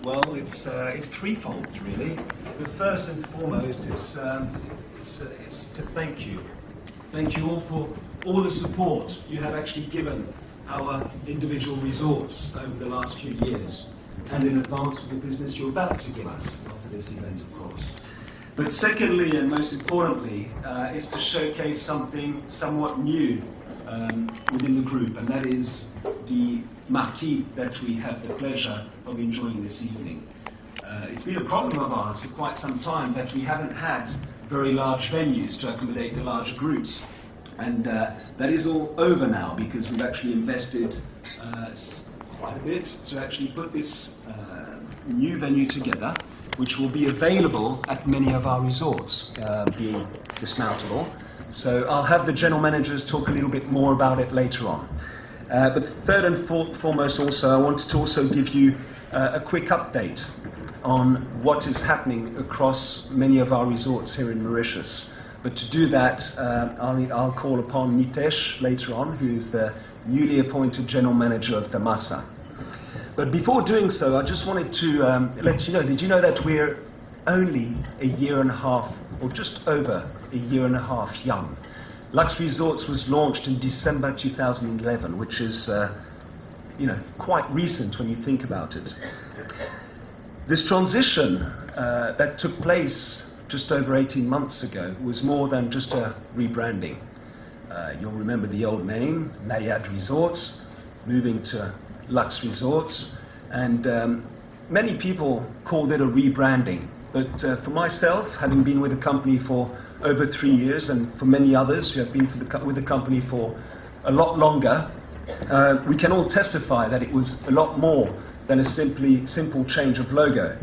Well, it's threefold, really. The first and foremost is to thank you. Thank you all for all the support you have actually given our individual resorts over the last few years, and in advance of the business you're about to give us after this event, of course. But secondly, and most importantly, is to showcase something somewhat new within the group, and that is the marquise that we have the pleasure of enjoying this evening. It's been a problem of ours for quite some time that we haven't had very large venues to accommodate the larger groups. And that is all over now, because we've actually invested quite a bit to actually put this new venue together, which will be available at many of our resorts, being dismountable. So I'll have the general managers talk a little bit more about it later on. But third and foremost also, I wanted to also give you a quick update on what is happening across many of our resorts here in Mauritius. But to do that, I'll call upon Nitesh later on, who is the newly appointed general manager of Tamasa. But before doing so, I just wanted to let you know, did you know that we're only a year and a half, or just over a year and a half young? Lux Resorts was launched in December 2011, which is quite recent when you think about it. This transition that took place just over 18 months ago was more than just a rebranding. You'll remember the old name, Nayad Resorts, moving to Lux Resorts, and many people called it a rebranding. But for myself, having been with the company for over 3 years, and for many others who have been with the company for a lot longer, we can all testify that it was a lot more than a simple change of logo.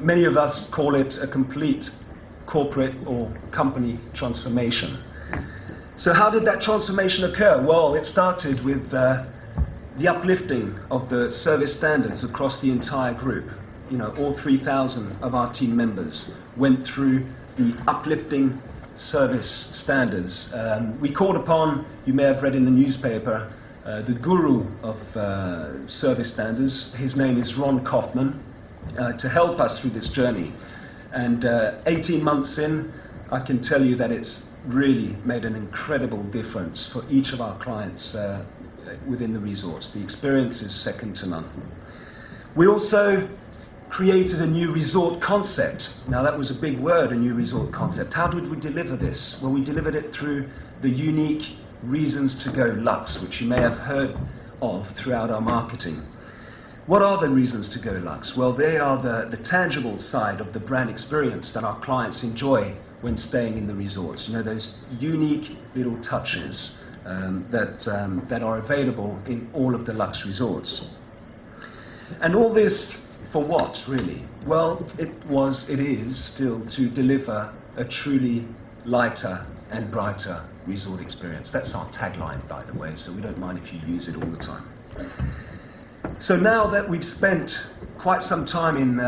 Many of us call it a complete corporate or company transformation. So how did that transformation occur? Well, it started with the uplifting of the service standards across the entire group. All 3,000 of our team members went through the uplifting service standards. We called upon, you may have read in the newspaper, the guru of service standards. His name is Ron Kaufman, to help us through this journey. And 18 months in, I can tell you that it's really made an incredible difference for each of our clients within the resorts. The experience is second to none. We also created a new resort concept. Now that was a big word, a new resort concept. How did we deliver this? Well, we delivered it through the unique reasons to go Lux, which you may have heard of throughout our marketing. What are the reasons to go Lux? Well, they are the tangible side of the brand experience that our clients enjoy when staying in the resorts. Those unique little touches that are available in all of the Lux resorts. And all this for what, really? Well, it is still to deliver a truly lighter and brighter resort experience. That's our tagline, by the way, so we don't mind if you use it all the time. So now that we've spent quite some time in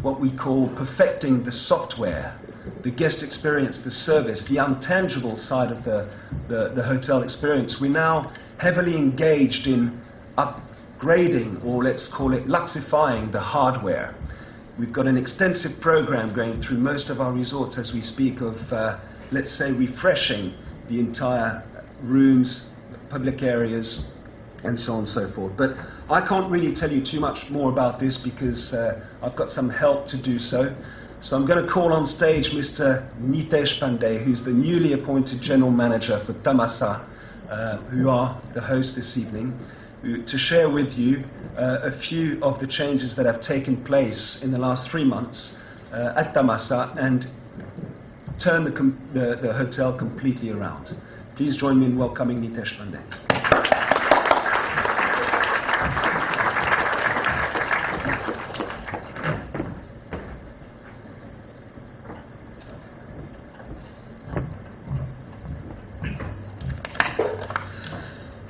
what we call perfecting the software, the guest experience, the service, the intangible side of the hotel experience, we're now heavily engaged in upgrading, or let's call it luxifying, the hardware. We've got an extensive program going through most of our resorts as we speak of, let's say, refreshing the entire rooms, public areas, and so on and so forth. But I can't really tell you too much more about this because I've got some help to do so. So I'm going to call on stage Mr. Nitesh Pandey, who's the newly appointed General Manager for Tamasa, who are the host this evening, to share with you a few of the changes that have taken place in the last 3 months at Tamasa and turn the hotel completely around. Please join me in welcoming Nitesh Pandey.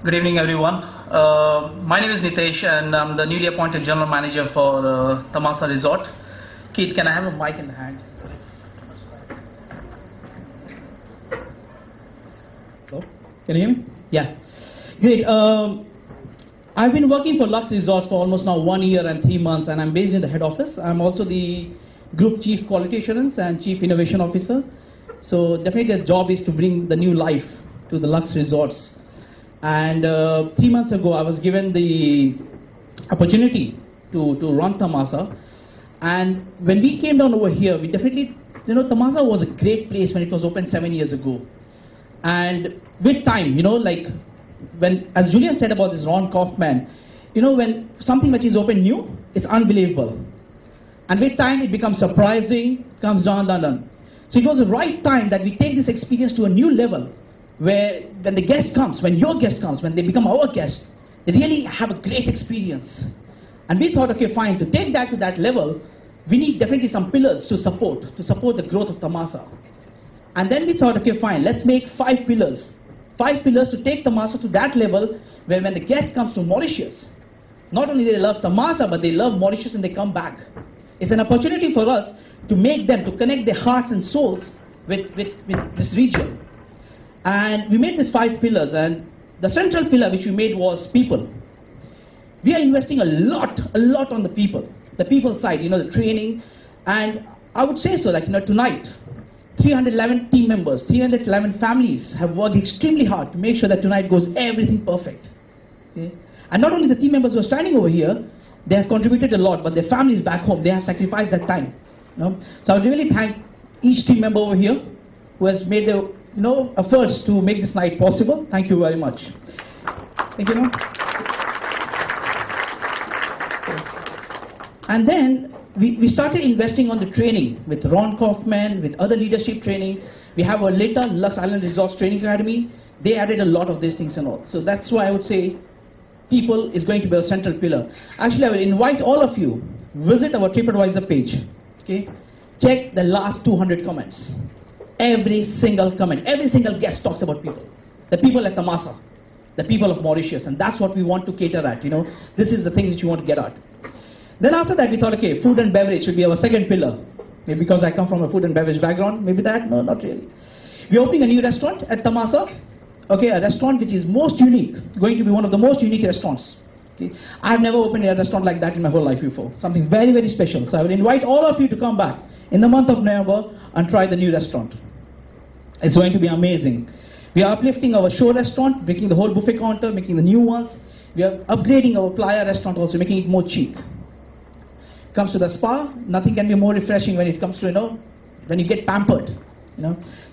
Good evening, everyone. My name is Nitesh, and I'm the newly appointed General Manager for the Tamasa Resort. Keith, can I have a mic in the hand? Hello? Can you hear me? Yeah. Great. I've been working for Lux Resorts for almost now 1 year and 3 months, and I'm based in the head office. I'm also the Group Chief Quality Assurance and Chief Innovation Officer. So definitely the job is to bring the new life to the Lux Resorts. And 3 months ago, I was given the opportunity to run Tamasa. And when we came down over here, we definitely, Tamasa was a great place when it was opened 7 years ago. And with time, like when, as Julian said about this Ron Kaufman, when something which is open new, it's unbelievable. And with time, it becomes surprising, comes down. So it was the right time that we take this experience to a new level, where when the guest comes, when your guest comes, when they become our guest, they really have a great experience. And we thought, okay, fine, to take that to that level, we need definitely some pillars to support the growth of Tamasa. And then we thought, okay, fine, let's make 5 pillars. 5 pillars to take Tamasa to that level, where when the guest comes to Mauritius, not only they love Tamasa, but they love Mauritius and they come back. It's an opportunity for us to make them, to connect their hearts and souls with this region. And we made these 5 pillars, and the central pillar which we made was people. We are investing a lot on the people side, the training. And I would say so, like, tonight, 311 team members, 311 families have worked extremely hard to make sure that tonight goes everything perfect. Okay? And not only the team members who are standing over here, they have contributed a lot, but their families back home, they have sacrificed that time. So I would really thank each team member over here who has made their efforts to make this night possible. Thank you very much. Thank you. And then we started investing on the training with Ron Kaufman, with other leadership training. We have our later Lux Island Resorts Training Academy. They added a lot of these things and all. So that's why I would say people is going to be a central pillar. Actually, I will invite all of you, visit our TripAdvisor page. Okay? Check the last 200 comments. Every single comment, every single guest talks about people. The people at Tamasa, the people of Mauritius, and that's what we want to cater at. This is the thing that you want to get at. Then after that, we thought, okay, food and beverage should be our second pillar. Maybe because I come from a food and beverage background, maybe that? No, not really. We're opening a new restaurant at Tamasa. Okay, a restaurant which is most unique, going to be one of the most unique restaurants. Okay? I've never opened a restaurant like that in my whole life before. Something very, very special. So I will invite all of you to come back in the month of November and try the new restaurant. It's going to be amazing. We are uplifting our show restaurant, making the whole buffet counter, making the new ones. We are upgrading our playa restaurant also, making it more chic. Comes to the spa, nothing can be more refreshing when it comes to, when you get pampered.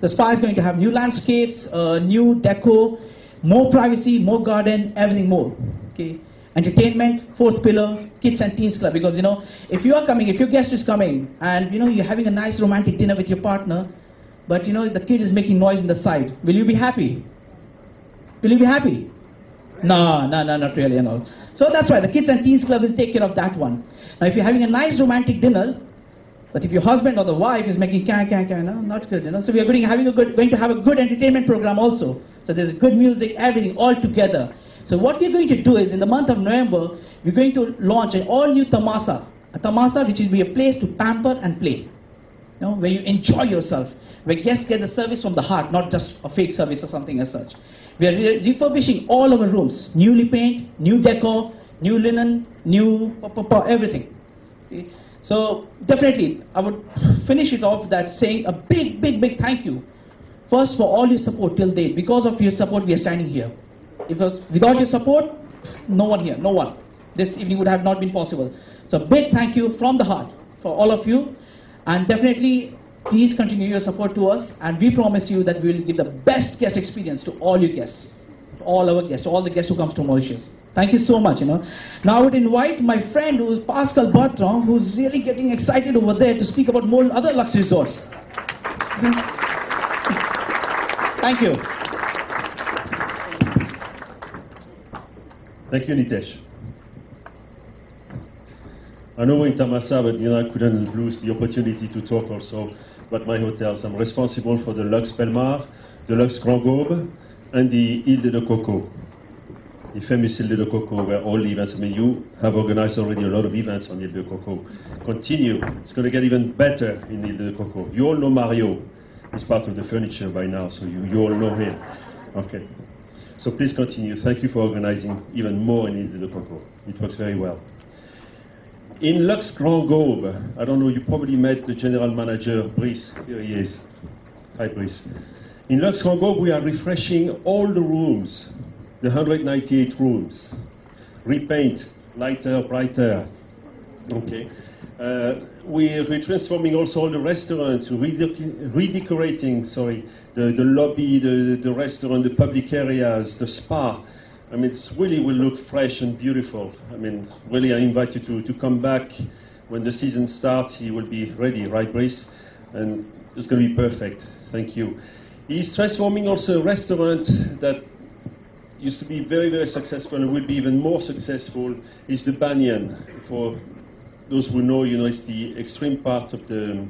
The spa is going to have new landscapes, new deco, more privacy, more garden, everything more. Okay. Entertainment, 4th pillar, kids and teens club. Because, if you are coming, if your guest is coming, and, you're having a nice romantic dinner with your partner, but, the kid is making noise on the side, will you be happy? Will you be happy? No, not really, So that's why the kids and teens club will take care of that one. Now, if you're having a nice romantic dinner, but if your husband or the wife is making not good, So we are going to have a good entertainment program also. So there's good music, everything, all together. So what we're going to do is, in the month of November, we're going to launch an all-new Tamasa. A Tamasa which will be a place to pamper and play. Where you enjoy yourself. Where guests get the service from the heart, not just a fake service or something as such. We are refurbishing all our rooms. Newly paint, new decor, new linen, new everything. Okay? So definitely, I would finish it off that saying a big thank you. First, for all your support till date. Because of your support, we are standing here. Without your support, no one here, no one. This evening would have not been possible. So big thank you from the heart for all of you. And definitely, please continue your support to us. And we promise you that we will give the best guest experience to all your guests. To all our guests, to all the guests who comes to Mauritius. Thank you so much, Now I would invite my friend who is Pascal Bertrand, who's really getting excited over there to speak about more other Lux resorts. Thank you. Thank you, Nitesh. I know we're in Tamasa, but I couldn't lose the opportunity to talk also about my hotels. I'm responsible for the Lux Belmar, the Lux Grand Gobe, and the Ile de Coco. The famous Ile de Coco, where all the events, you have organized already a lot of events on Ile de Coco. Continue. It's going to get even better in Ile de Coco. You all know Mario. He's part of the furniture by now, so you all know him. Okay. So please continue. Thank you for organizing even more in Ile de Coco. It works very well. In Lux Grand Gaube, I don't know, you probably met the general manager, Brice. Here he is. Hi, Brice. In Lux Grand Gaube, we are refreshing all the rooms, the 198 rooms. Repaint, lighter, brighter. Okay. We're transforming also all the restaurants, redecorating, the lobby, the restaurant, the public areas, the spa. I mean, it really will look fresh and beautiful. I mean, really, I invite you to come back when the season starts. He will be ready, right, Brice? And it's going to be perfect. Thank you. He's transforming also a restaurant that used to be very, very successful and will be even more successful. Is the Banyan. For those who know, it's the extreme part of the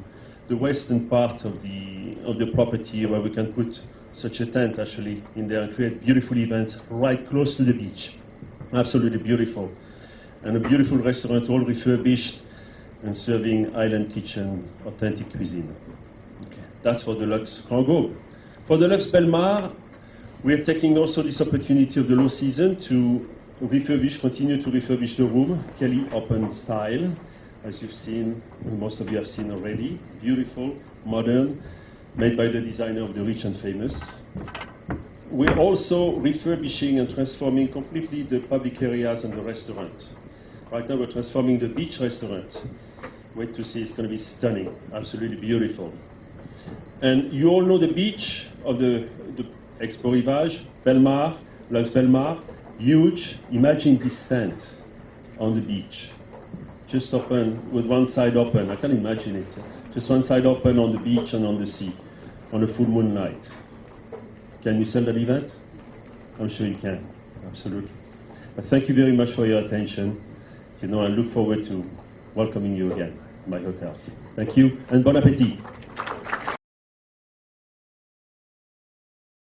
western part of the property where we can put such a tent actually in there and create beautiful events right close to the beach. Absolutely beautiful. And a beautiful restaurant, all refurbished and serving island kitchen, authentic cuisine. Okay. That's for the Lux Grand Gaube. For the Lux Belmar, we are taking also this opportunity of the low season to continue to refurbish the room, Kelly open style, as you've seen, most of you have seen already. Beautiful, modern, made by the designer of the Rich and Famous. We're also refurbishing and transforming completely the public areas and the restaurant. Right now we're transforming the beach restaurant. Wait to see, it's going to be stunning, absolutely beautiful. And you all know the beach of the Expo Rivage, Belmar, Lux Belmar, huge. Imagine this tent on the beach, just open, with one side open. I can imagine it. Just one side open on the beach and on the sea, on a full moon night. Can you sell that event? I'm sure you can, absolutely. But thank you very much for your attention. I look forward to welcoming you again in my hotel. Thank you, and bon appétit.